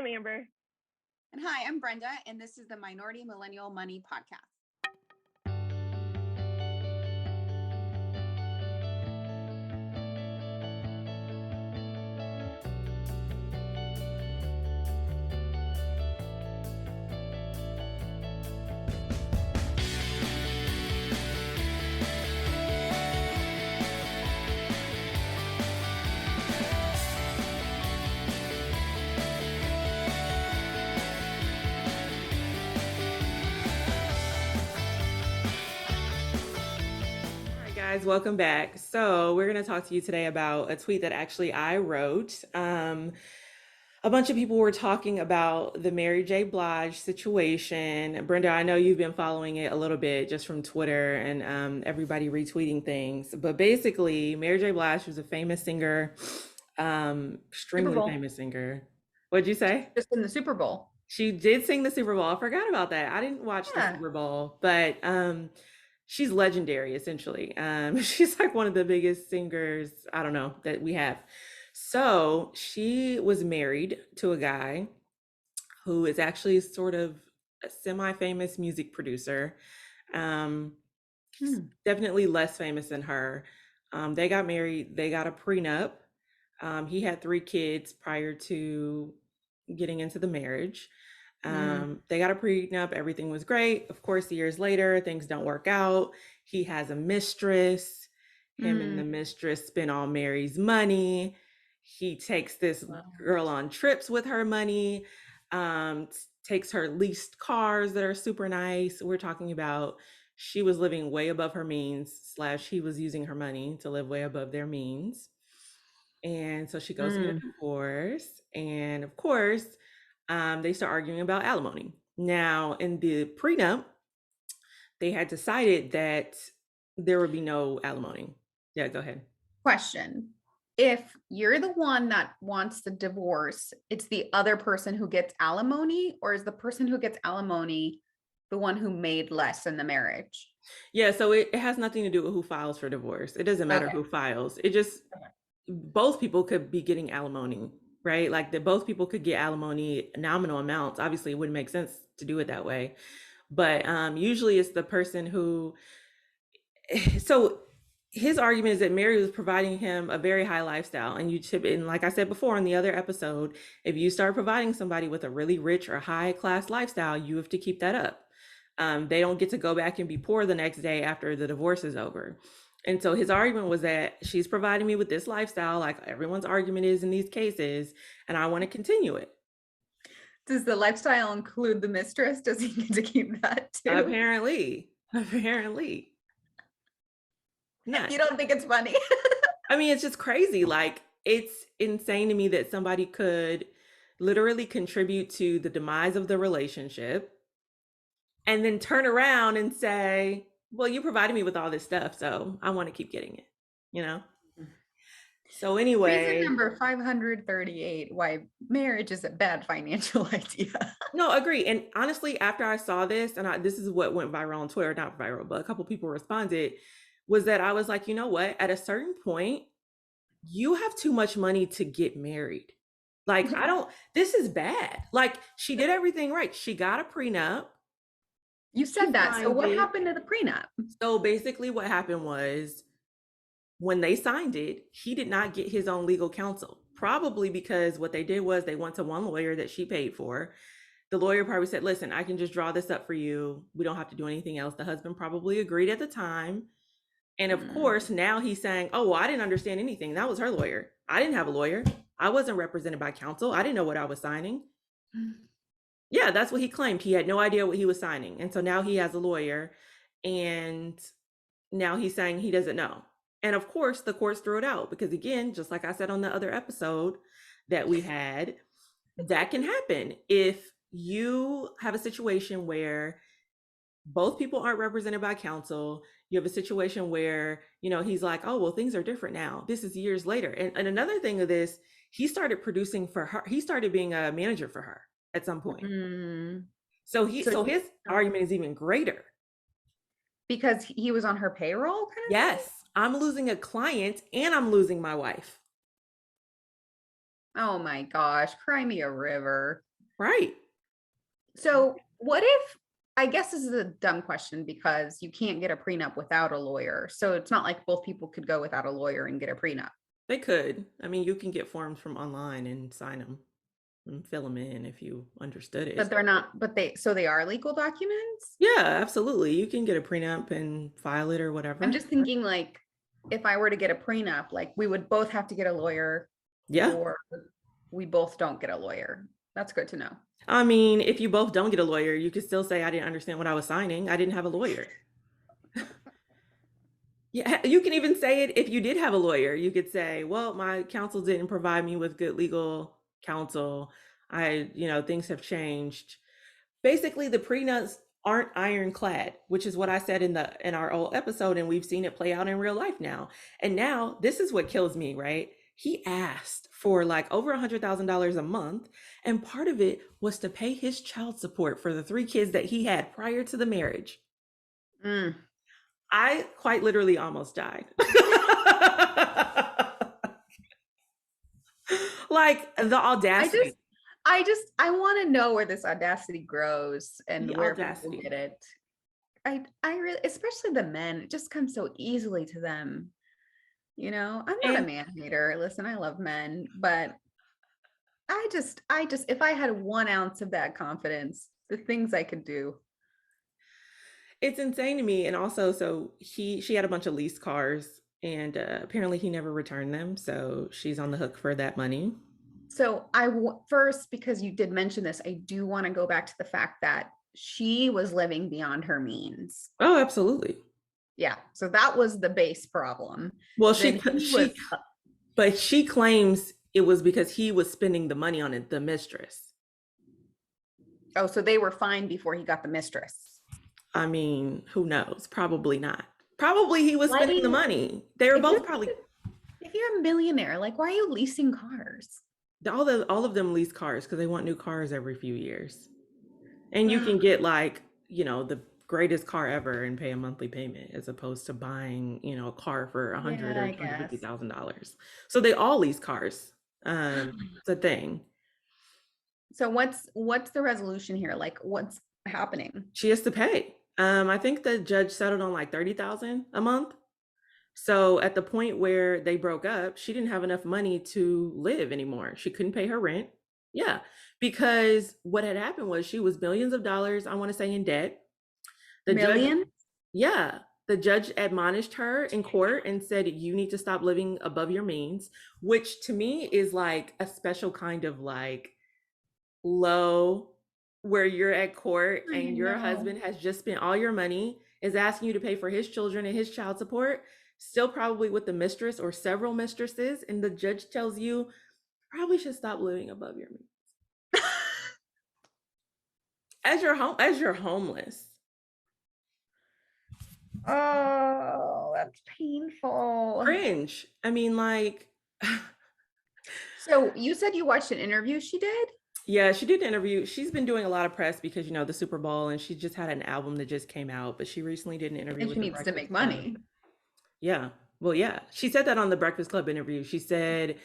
I'm Amber. And hi, I'm Brenda, and this is the Minority Millennial Money Podcast. Guys, welcome back. So we're going to talk to you today about a tweet that actually I wrote. A bunch of people were talking about the J Blige situation. Brenda, I know you've been following it a little bit just from Twitter and everybody retweeting things. But basically, J Blige was a famous singer, extremely famous singer. What'd you say? Just in the Super Bowl. She did sing the Super Bowl. I forgot about that. I didn't watch the Super Bowl, but she's legendary, essentially. She's like one of the biggest singers, I don't know, that we have. So she was married to a guy who is actually sort of a semi-famous music producer. Definitely less famous than her. They got married. They got a prenup. He had 3 kids prior to getting into the marriage. They got a prenup. Everything was great. Of course, years later, things don't work out. He has a mistress. Him and the mistress spend all Mary's money. He takes this girl on trips with her money, takes her leased cars that are super nice. We're talking about she was living way above her means / he was using her money to live way above their means. And so she goes to get a divorce. And of course, they start arguing about alimony. Now, in the prenup, they had decided that there would be no alimony. Yeah, go ahead. Question. If you're the one that wants the divorce, it's the other person who gets alimony, or is the person who gets alimony the one who made less in the marriage? Yeah, so it has nothing to do with who files for divorce. It doesn't matter who files. It just, both people could be getting alimony, right? Like that both people could get alimony, nominal amounts. Obviously, it wouldn't make sense to do it that way. But usually it's the person who, so his argument is that Mary was providing him a very high lifestyle. And like I said before in the other episode, if you start providing somebody with a really rich or high class lifestyle, you have to keep that up. They don't get to go back and be poor the next day after the divorce is over. And so his argument was that she's providing me with this lifestyle, like everyone's argument is in these cases, and I want to continue it. Does the lifestyle include the mistress? Does he get to keep that too? Apparently. Not. You don't think it's funny? I mean, it's just crazy. Like, it's insane to me that somebody could literally contribute to the demise of the relationship and then turn around and say, well, you provided me with all this stuff, so I want to keep getting it, you know? So anyway. Reason number 538, why marriage is a bad financial idea. No, agree. And honestly, after I saw this, and this is what went viral on Twitter, not viral, but a couple people responded, was that I was like, you know what? At a certain point, you have too much money to get married. Like, this is bad. Like, she did everything right. She got a prenup. You said that. So what happened to the prenup? So basically what happened was when they signed it, he did not get his own legal counsel, probably because what they did was they went to one lawyer that she paid for. The lawyer probably said, listen, I can just draw this up for you. We don't have to do anything else. The husband probably agreed at the time. And of course, now he's saying, oh, well, I didn't understand anything. That was her lawyer. I didn't have a lawyer. I wasn't represented by counsel. I didn't know what I was signing. Yeah, that's what he claimed. He had no idea what he was signing. And so now he has a lawyer. And now he's saying he doesn't know. And of course, the courts threw it out because, again, just like I said on the other episode that we had, that can happen. If you have a situation where both people aren't represented by counsel, you have a situation where, you know, he's like, oh, well, things are different now. This is years later. And another thing of this, he started producing for her. He started being a manager for her at some point. So his argument is even greater. Because he was on her payroll? Yes. I'm losing a client and I'm losing my wife. Oh my gosh. Cry me a river. Right. So what if, I guess this is a dumb question because you can't get a prenup without a lawyer. So it's not like both people could go without a lawyer and get a prenup. They could. I mean, you can get forms from online and sign them and fill them in if you understood But it. they're not, but they are legal documents. Yeah, absolutely. You can get a prenup and file it or I'm whatever. just thinking like if I were to get a prenup, like we would both have to get a lawyer Yeah. or we both don't get a lawyer. That's good to know. I mean, if you both don't get a lawyer, you could still say, I didn't understand what I was signing. I didn't have a lawyer. Yeah, you can even say it if you did have a lawyer. You could say, well, my counsel didn't provide me with good legal counsel. Things have changed. Basically, the prenups aren't ironclad, which is what I said in our old episode, and we've seen it play out in real life now. And now this is what kills me, right? He asked for like over $100,000 a month, and part of it was to pay his child support for the 3 kids that he had prior to the marriage. Mm. I quite literally almost died. Like the audacity. I want to know where this audacity grows and The where people audacity. get it. I really, especially the men, it just comes so easily to them. I'm not a And man hater. Listen, I love men, but if I had 1 ounce of that confidence, the things I could do. it's insane to me. And also, so she had a bunch of leased cars, and apparently he never returned them. So she's on the hook for that money. So first, because you did mention this, I do want to go back to the fact that she was living beyond her means. Oh, absolutely. Yeah. So that was the base problem. Well, Then he was, but she claims it was because he was spending the money on it, the mistress. oh, so they were fine before he got the mistress. I mean, who knows? Probably not. Probably he was Why do spending the you, money. They were if you're, both probably if you're a millionaire, like, why are you leasing cars? all of them lease cars because they want new cars every few years. And you can get like, the greatest car ever and pay a monthly payment as opposed to buying, a car for a hundred Yeah, or I two hundred fifty guess. thousand dollars. So they all lease cars. It's a thing. So what's the resolution here? Like what's happening? She has to pay. I think the judge settled on like 30,000 a month. So at the point where they broke up, she didn't have enough money to live anymore. She couldn't pay her rent. Yeah, because what had happened was she was millions of dollars, I want to say, in debt. The judge, Million? yeah, the judge admonished her in court and said, you need to stop living above your means, which to me is like a special kind of like low where you're at court I and your know. husband has just spent all your money, is asking you to pay for his children and his child support, still probably with the mistress or several mistresses, and the judge tells you probably should stop living above your means as you're homeless. Oh, that's painful. Cringe. I mean, like, So you said you watched an interview she did? yeah, she did an interview. She's been doing a lot of press because, the Super Bowl, and she just had an album that just came out, but she recently did an interview And she with the needs to make Breakfast Club. money. Yeah. Well, yeah. She said that on the Breakfast Club interview. She said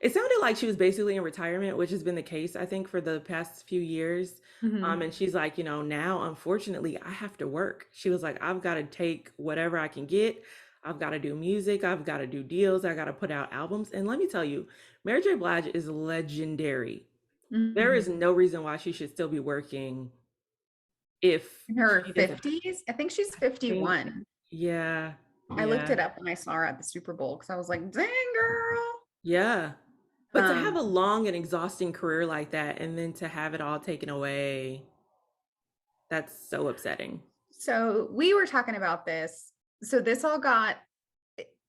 it sounded like she was basically in retirement, which has been the case, I think, for the past few years. Mhm. And she's like, now, unfortunately, I have to work. She was like, I've got to take whatever I can get. I've got to do music. I've got to do deals. I got to put out albums. And let me tell you, Mary J. Blige is legendary. There is Mhm. no reason why she should still be working if In her she doesn't 50s? I think she's think. 51. Yeah. I looked it Yeah. up when I saw her at the Super Bowl because I was like, dang girl. Yeah. But to have Um, a long and exhausting career like that and then to have it all taken away, that's so upsetting. so we were talking about this. So this all got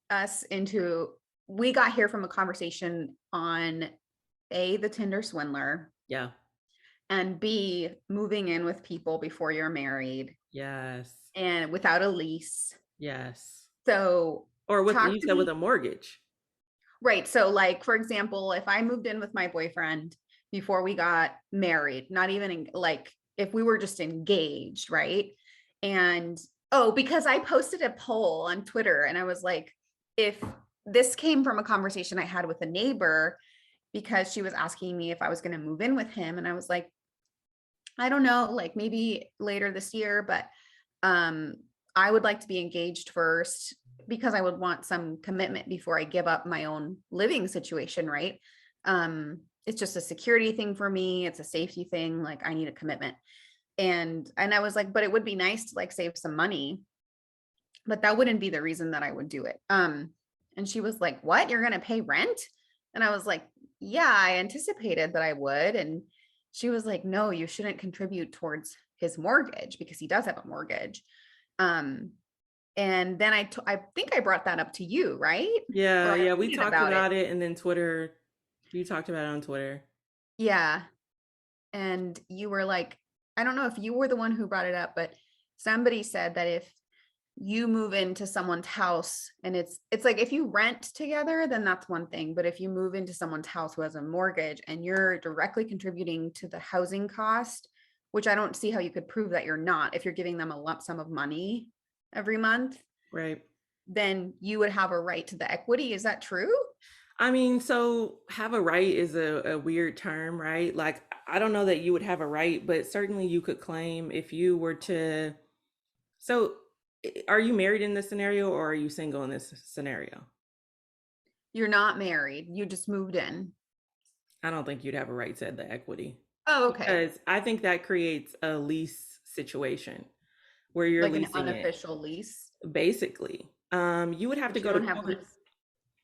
us into, we got here from a conversation on the Tinder Swindler, Yeah. and B, moving in with people before you're married Yes. and without a lease. Yes. So Or with talk you to said with me. a mortgage. Right. So, like, for example, if I moved in with my boyfriend before we got married, not even like if we were just engaged, right? And oh, because I posted a poll on Twitter and I was like, if this came from a conversation I had with a neighbor because she was asking me if I was going to move in with him. And I was like, I don't know, like maybe later this year, but um I would like to be engaged first because I would want some commitment before I give up my own living situation, right? It's just a security thing for me, it's a safety thing, like I need a commitment. And I was like, but it would be nice to like save some money, but that wouldn't be the reason that I would do it. And she was like, "What? You're going to pay rent?" And I was like, "Yeah, I anticipated that I would." And she was like, "No, you shouldn't contribute towards his mortgage because he does have a mortgage." Um, and then I think I brought that up to you, right? Or Yeah, I yeah, we tweeted talked about it. about it, and then Twitter, you talked about it on Twitter. Yeah. And you were like, I don't know if you were the one who brought it up, but somebody said that if you move into someone's house and it's like if you rent together, then that's one thing, but if you move into someone's house who has a mortgage and you're directly contributing to the housing cost, which I don't see how you could prove that you're not if you're giving them a lump sum of money every month, Right. then you would have a right to the equity. Is that true? I mean, so have a right is a weird term, right? Like, I don't know that you would have a right, but certainly you could claim if you were to. So, are you married in this scenario or are you single in this scenario? You're not married, you just moved in. I don't think you'd have a right to the equity Oh, okay. because I think that creates a lease situation where you're Like an leasing it. unofficial lease, Basically, you would have to but you go to don't have court.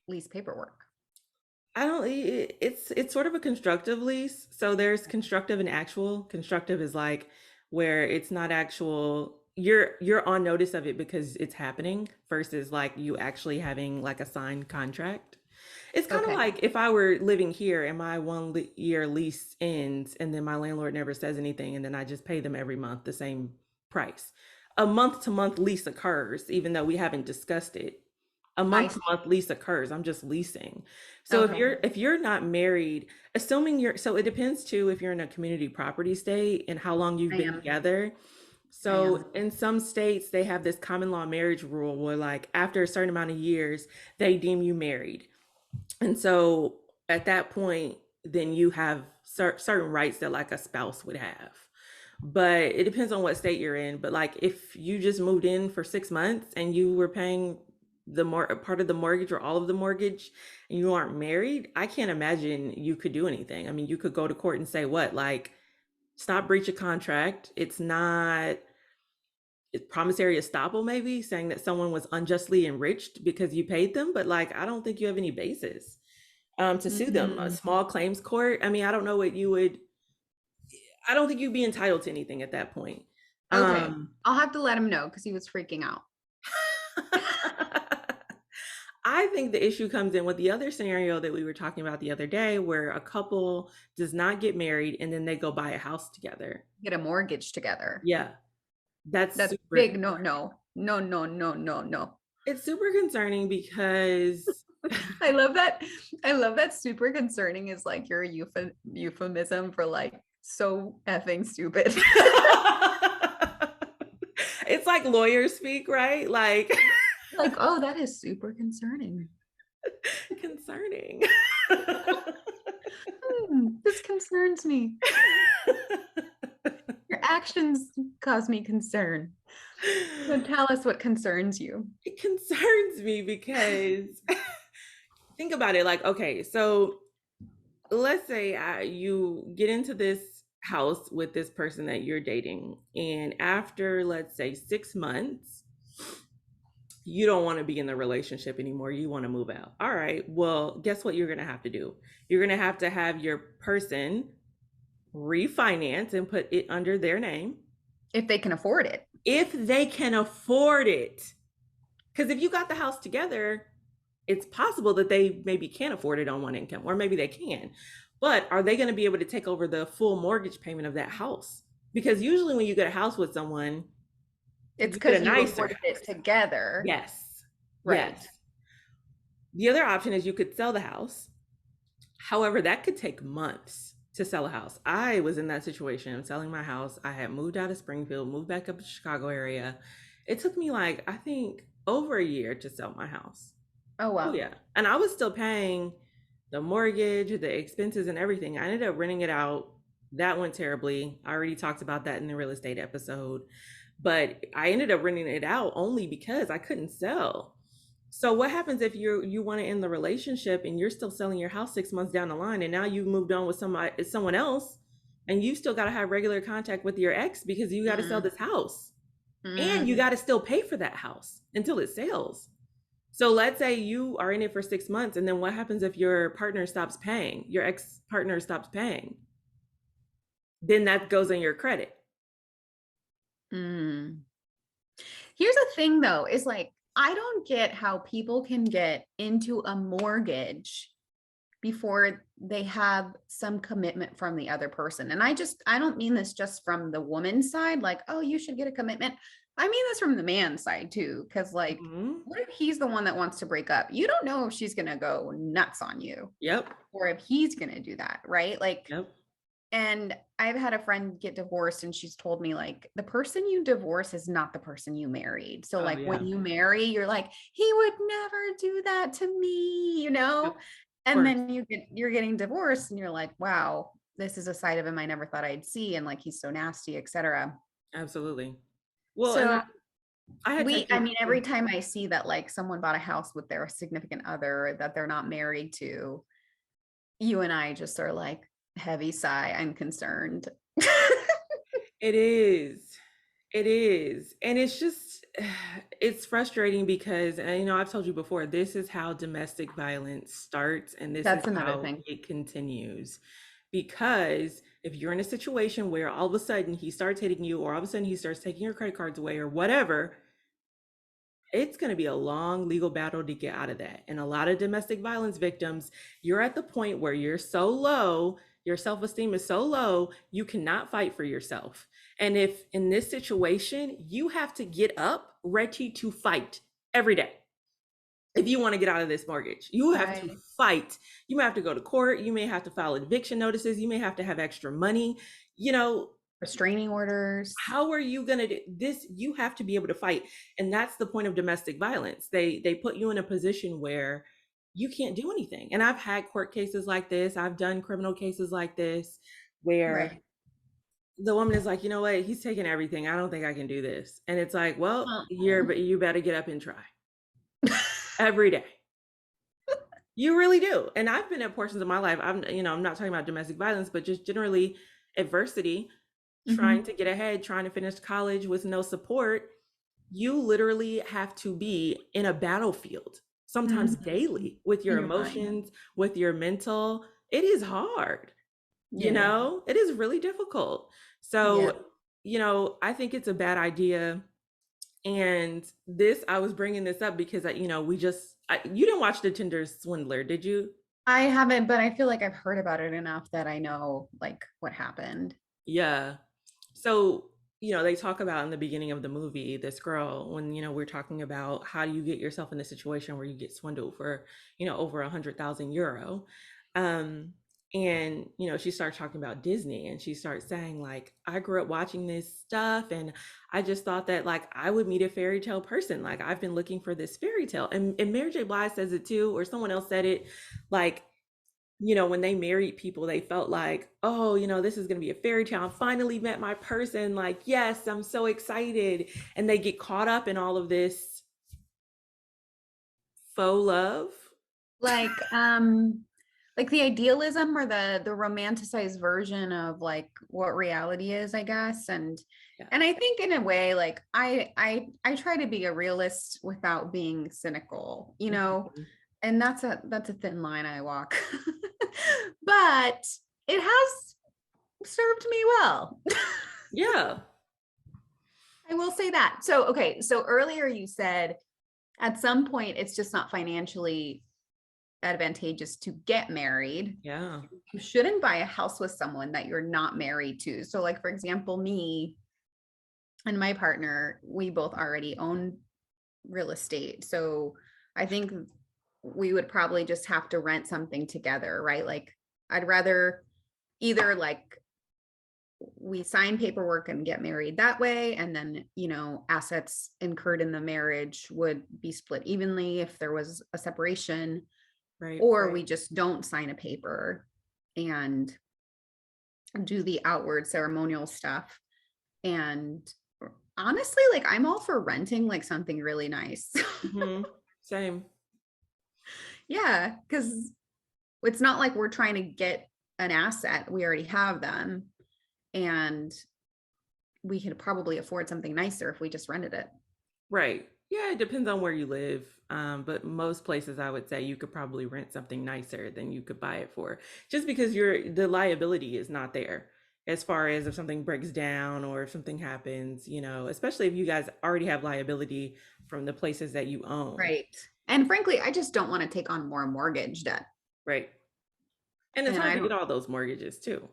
lease paperwork. I don't. It's sort of a constructive lease. So there's constructive and actual. Constructive is like where it's not actual. You're on notice of it because it's happening versus like you actually having like a signed contract. It's kind of Okay. like if I were living here and my year lease ends and then my landlord never says anything and then I just pay them every month the same price. A month to month lease occurs even though we haven't discussed it. A I month to see. month lease occurs. I'm just leasing. So if Okay. you're not married, assuming you're, so it depends too if you're in a community property state and how long you've I been am. together. I am. So in some states they have this common law marriage rule where like after a certain amount of years they deem you married. And so at that point, then you have certain rights that like a spouse would have. But it depends on what state you're in. But like if you just moved in for 6 months and you were paying the more part of the mortgage or all of the mortgage and you aren't married, I can't imagine you could do anything. I mean, you could go to court and say what, like, it's not breach of contract. It's not promissory estoppel, maybe saying that someone was unjustly enriched because you paid them. But like, I don't think you have any basis to sue them. A Mm, small claims court. I mean, I don't know what you would. I don't think you'd be entitled to anything at that point. okay. Um, I'll have to let him know because he was freaking out. I think the issue comes in with the other scenario that we were talking about the other day, where a couple does not get married and then they go buy a house together. Get a mortgage together. Yeah, that's That's super. big. No, no, no, no, no, no, no. It's super concerning because I love that. I love that super concerning is like your euphemism for like so effing stupid. it's like lawyer speak, right? Like Like, oh, that is super concerning. concerning. This concerns me. Your actions cause me concern. So tell us what concerns you. It concerns me because think about it like, okay, so let's say you get into this house with this person that you're dating, and after, let's say, 6 months, you don't want to be in the relationship anymore. You want to move out. All right. Well, guess what you're going to have to do? You're going to have your person refinance and put it under their name If they can afford it. if they can afford it. Because if you got the house together, it's possible that they maybe can't afford it on one income, or maybe they can. But are they going to be able to take over the full mortgage payment of that house? Because usually when you get a house with someone, It's you get a because you nicer afforded it house. together. Yes. Right. Yes. The other option is you could sell the house. However, that could take months to sell a house. I was in that situation. I'm selling my house. I had moved out of Springfield, moved back up to the Chicago area. It took me like, I think, over a year to sell my house. Oh, Oh, wow. yeah. And I was still paying the mortgage, the expenses, and everything. I ended up renting it out That went terribly. I already talked about that in the real estate episode, but I ended up renting it out only because I couldn't sell. So what happens if you want to end the relationship and you're still selling your house 6 months down the line, and now you've moved on with someone else, and you still got to have regular contact with your ex because you got to sell Mm, this house, and you mm, got to still pay for that house until it sells. So let's say you are in it for 6 months, and then what happens if your partner stops paying? Your ex partner stops paying, then that goes in your credit. mm. Here's the thing though, is like, I don't get how people can get into a mortgage before they have some commitment from the other person. And I don't mean this just from the woman's side, like, oh, you should get a commitment. I mean this from the man's side too. Cause like, Mm-hmm. what if he's the one that wants to break up? You don't know if she's gonna go nuts on you Yep. or if he's gonna do that, right? Like, Yep. and I've had a friend get divorced and she's told me like the person you divorce is not the person you married. So Oh like when yeah. you marry, you're like, he would never do that to me, you Yep. know? Of And course. then you're getting divorced and you're like, wow, this is a side of him I never thought I'd see. And like he's so nasty, etc. Absolutely. Well, and So I had I texted. mean, every time I see that like someone bought a house with their significant other that they're not married to, you and I just are like, heavy sigh, I'm concerned. It is. It is. And it's just, it's frustrating because, and, I've told you before, this is how domestic violence starts and this is That's another how thing. it continues. Because if you're in a situation where all of a sudden he starts hitting you, or all of a sudden he starts taking your credit cards away, or whatever, it's going to be a long legal battle to get out of that. And a lot of domestic violence victims, you're at the point where you're so low, your self esteem is so low, you cannot fight for yourself. And if in this situation, you have to get up ready to fight every day. If you want to get out of this mortgage, you have to Right. fight. You may have to go to court. You may have to file eviction notices. You may have to have extra money. You know, Restraining orders. how are you going to do this? You have to be able to fight, and that's the point of domestic violence. They put you in a position where you can't do anything. And I've had court cases like this, I've done criminal cases like this, where Right. the woman is like, you know what, he's taking everything, I don't think I can do this. And it's like, well, Uh-uh. you better get up and try every day. You really do. And I've been at portions of my life, I'm not talking about domestic violence, but just generally adversity, trying Mhm. to get ahead, trying to finish college with no support. You literally have to be in a battlefield, sometimes Mhm. daily, with your In your mind. emotions, with your mental. It is hard, Yeah. it is really difficult. Yeah. So, I think it's a bad idea. And I was bringing this up because, you didn't watch the Tinder Swindler, did you? I haven't, but I feel like I've heard about it enough that I know like what happened. Yeah. So, they talk about in the beginning of the movie, this girl, when, we're talking about how do you get yourself in a situation where you get swindled for, over 100,000 euro. Um, and, she starts talking about Disney, and she starts saying, like, I grew up watching this stuff, and I just thought that, like, I would meet a fairy tale person. Like, I've been looking for this fairy tale. And Mary J. Blige says it too, or someone else said it, like, when they married people, they felt like, oh, this is going to be a fairy tale. I finally met my person. Like, yes, I'm so excited. And they get caught up in all of this faux love. Like the idealism or the romanticized version of like what reality is, I guess. Yeah. And I think in a way, like I try to be a realist without being cynical, you know, Mhm. and that's a thin line I walk. But it has served me well. Yeah. I will say that. So okay, so earlier you said at some point it's just not financially advantageous to get married. Yeah. You shouldn't buy a house with someone that you're not married to. So, like, for example, me and my partner, we both already own real estate. So, I think we would probably just have to rent something together, right? Like, I'd rather either like we sign paperwork and get married that way. And then, assets incurred in the marriage would be split evenly if there was a separation, Right. or we just don't sign a paper and do the outward ceremonial stuff. And honestly, like I'm all for renting like something really nice. Hmm. Same. Yeah, because it's not like we're trying to get an asset. We already have them. And we could probably afford something nicer if we just rented it. Right. Yeah, it depends on where you live. But most places I would say you could probably rent something nicer than you could buy it for. Just because the liability is not there as far as if something breaks down or if something happens, especially if you guys already have liability from the places that you own. Right. And frankly, I just don't want to take on more mortgage debt. Right. And it's And hard I to get don't, all those mortgages too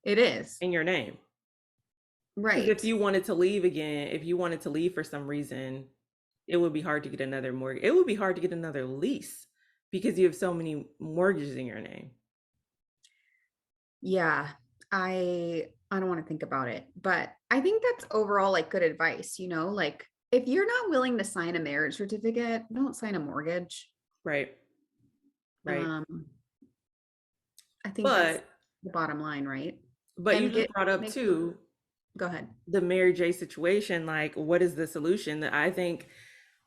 it is. in your name. Because if Right. you wanted to leave again, if you wanted to leave for some reason, it would be hard to get another mortgage. It would be hard to get another lease because you have so many mortgages in your name. Yeah. I don't want to think about it, but I think that's overall like good advice, like if you're not willing to sign a marriage certificate, don't sign a mortgage. Right. Right. Um, I think that's But the bottom line, right? you And just get brought up make too go ahead. the Mary J situation. Like, what is the solution? I think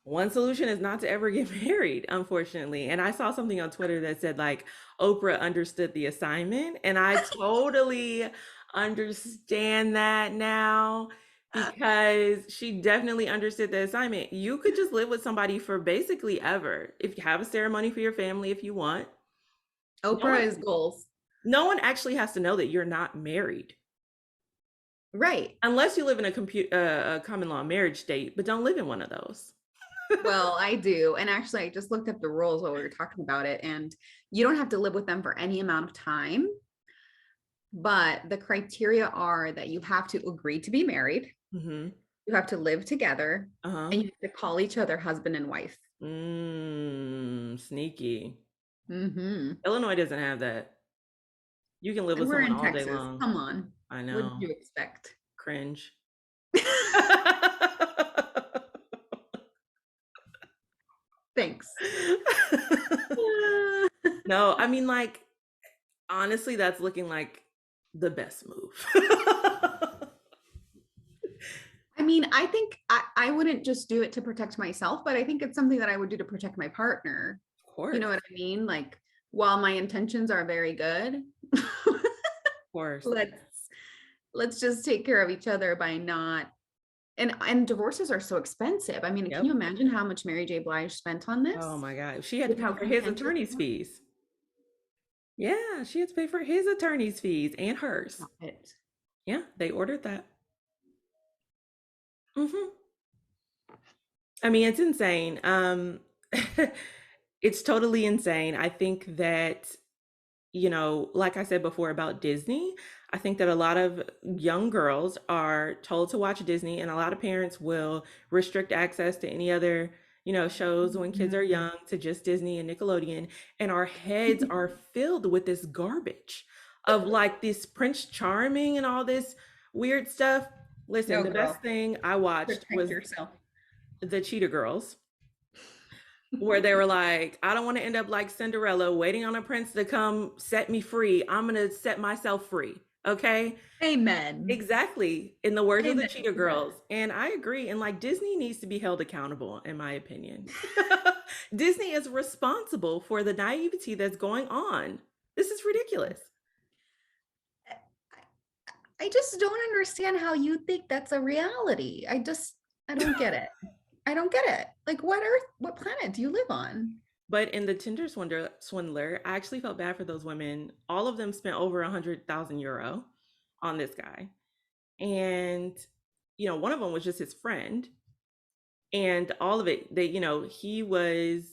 one solution is not to ever get married, unfortunately. And I saw something on Twitter that said like Oprah understood the assignment, and I totally understand that now because she definitely understood the assignment. You could just live with somebody for basically ever. If you have a ceremony for your family if you want. No Oprah one is goals. no one actually has to know that you're not married. Right. Unless you live in a common law marriage state, but don't live in one of those. Well, I do. And actually, I just looked up the rules while we were talking about it, and you don't have to live with them for any amount of time. But the criteria are that you have to agree to be married, Mm-hmm. you have to live together, Uh-huh. and you have to call each other husband and wife. Sneaky. Hmm. Illinois doesn't have that. You can live And with we're someone in all day Texas. long. Come on. I What did know. you expect? Cringe. Thanks. No, I mean, like, honestly, that's looking like the best move. I mean, I think I wouldn't just do it to protect myself, but I think it's something that I would do to protect my partner. Of You course. know what I mean? Like, while my intentions are very good, Of course. let's let's just take care of each other by not and divorces are so expensive. I mean, can you Yep. imagine how much Mary J. Blige spent on Oh this? my God. She had to With pay how for his contentious it attorney's was? fees. Yeah, she had to pay for his attorney's fees and hers. Stop it. Yeah, they ordered that. Hmm. I mean, it's insane. It's totally insane. I think that, like I said before about Disney, I think that a lot of young girls are told to watch Disney, and a lot of parents will restrict access to any other, shows when kids are Mhm. young to just Disney and Nickelodeon. And our heads are filled with this garbage of like this Prince Charming and all this weird stuff. Listen, No, the best girl, thing I watched protect was yourself. the Cheetah Girls, where they were like, I don't want to end up like Cinderella waiting on a prince to come set me free. I'm going to set myself free. Okay. Amen. Exactly. In the words of the Amen Cheetah to that. Girls. And I agree. And like Disney needs to be held accountable, in my opinion. Disney is responsible for the naivety that's going on. This is ridiculous. I just don't understand how you think that's a reality. I don't get it. I don't get it. Like, what planet do you live on? But in the Swindler, I actually felt bad for those women. All of them spent over 100,000 euro on this guy. And, one of them was just his friend. And all of it, he was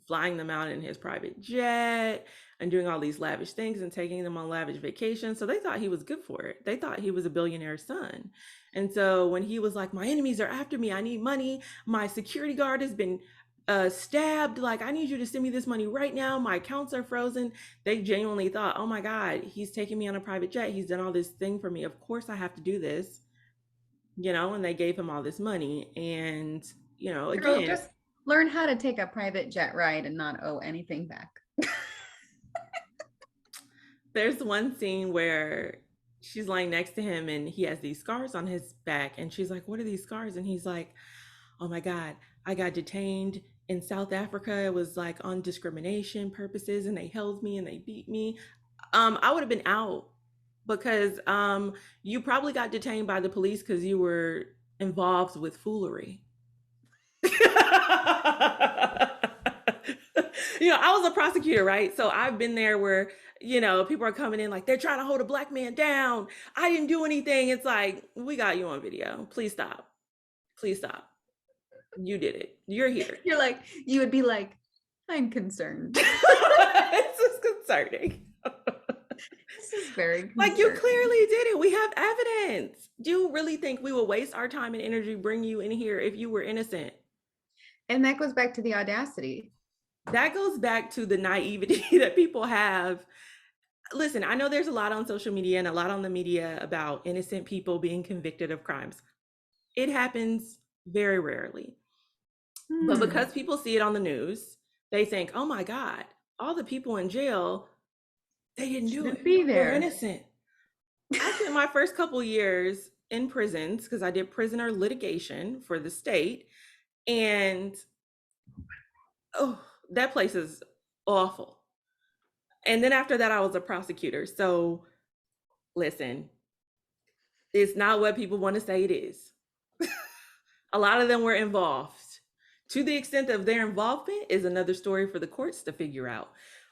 flying them out in his private jet and doing all these lavish things and taking them on lavish vacations. So they thought he was good for it. They thought he was a billionaire's son. And so when he was like, my enemies are after me, I need money. My security guard has been stabbed. Like, I need you to send me this money right now. My accounts are frozen. They genuinely thought, oh my God, he's taking me on a private jet. He's done all this thing for me. Of course I have to do this, and they gave him all this money. And, Girl, again, just learn how to take a private jet ride and not owe anything back. There's one scene where she's lying next to him and he has these scars on his back. And she's like, "What are these scars?" And he's like, "Oh my God, I got detained in South Africa. It was like on discrimination purposes and they held me and they beat me." I would have been out because you probably got detained by the police because you were involved with foolery. I was a prosecutor, right? So I've been there where, people are coming in like they're trying to hold a black man down. I didn't do anything. It's like, we got you on video. Please stop. Please stop. You did it. You're here. You would be like, I'm concerned. This is concerning. This is very concerning. Like, you clearly did it. We have evidence. Do you really think we would waste our time and energy bring you in here if you were innocent? And that goes back to the audacity. That goes back to the naivety that people have. Listen, I know there's a lot on social media and a lot on the media about innocent people being convicted of crimes. It happens very rarely. But because people see it on the news, they think, oh my God, all the people in jail, they didn't do it. They're innocent. I spent my first couple years in prisons because I did prisoner litigation for the state. And that place is awful. And then after that, I was a prosecutor. So listen, it's not what people want to say it is. A lot of them were involved. To the extent of their involvement is another story for the courts to figure out.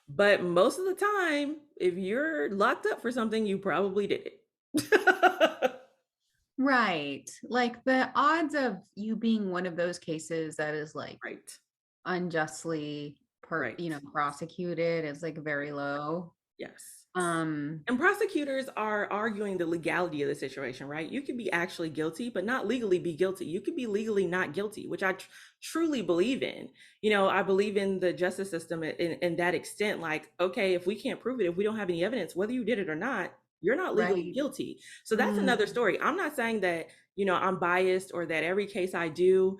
But most of the time, if you're locked up for something, you probably did it. Right. Like the odds of you being one of those cases that is like right. unjustly prosecuted is like very low. Yes. And prosecutors are arguing the legality of the situation, right? You could be actually guilty, but not legally be guilty. You could be legally not guilty, which I truly believe in. I believe in the justice system in that extent. Like, okay, if we can't prove it, if we don't have any evidence, whether you did it or not, you're not legally guilty. So that's another story. I'm not saying that, I'm biased or that every case I do,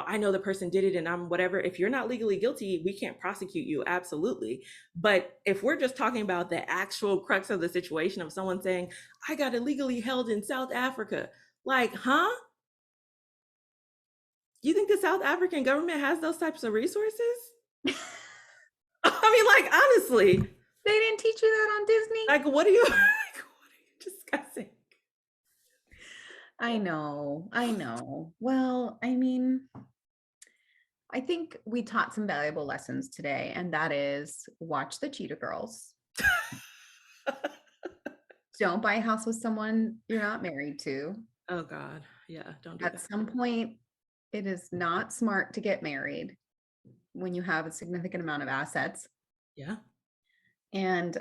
I know the person did it and I'm whatever. If you're not legally guilty, we can't prosecute you. Absolutely. But if we're just talking about the actual crux of the situation of someone saying, I got illegally held in South Africa, like, huh? You think the South African government has those types of resources? I mean, like, honestly. They didn't teach you that on Disney? Like, what are you discussing? I know. Well, I mean, I think we taught some valuable lessons today, and that is watch the Cheetah Girls. Don't buy a house with someone you're not married to. Oh God. Yeah. Don't do that. At some point, it is not smart to get married when you have a significant amount of assets. Yeah. And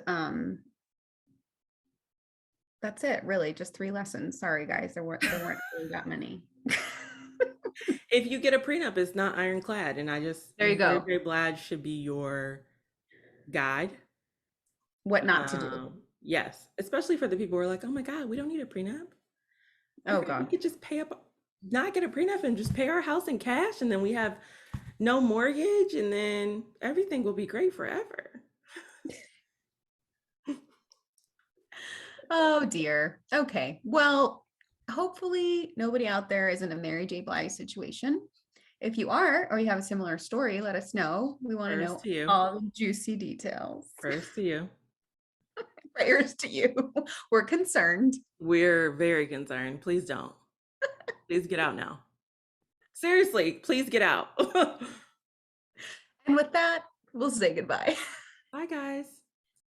that's it, really. Just 3 lessons. Sorry, guys. There weren't really that many. If you get a prenup, it's not ironclad. And there you go. J Blige should be your guide. What not to do. Yes. Especially for the people who are like, oh my God, we don't need a prenup. Oh God. We could just pay up, not get a prenup and just pay our house in cash. And then we have no mortgage and then everything will be great forever. Oh dear. Okay. Well, hopefully nobody out there is in a Mary J. Blige situation. If you are, or you have a similar story, let us know. We want to know all the juicy details. Prayers to you. Prayers to you. We're concerned. We're very concerned. Please don't. Please get out now. Seriously, please get out. And with that, we'll say goodbye. Bye, guys.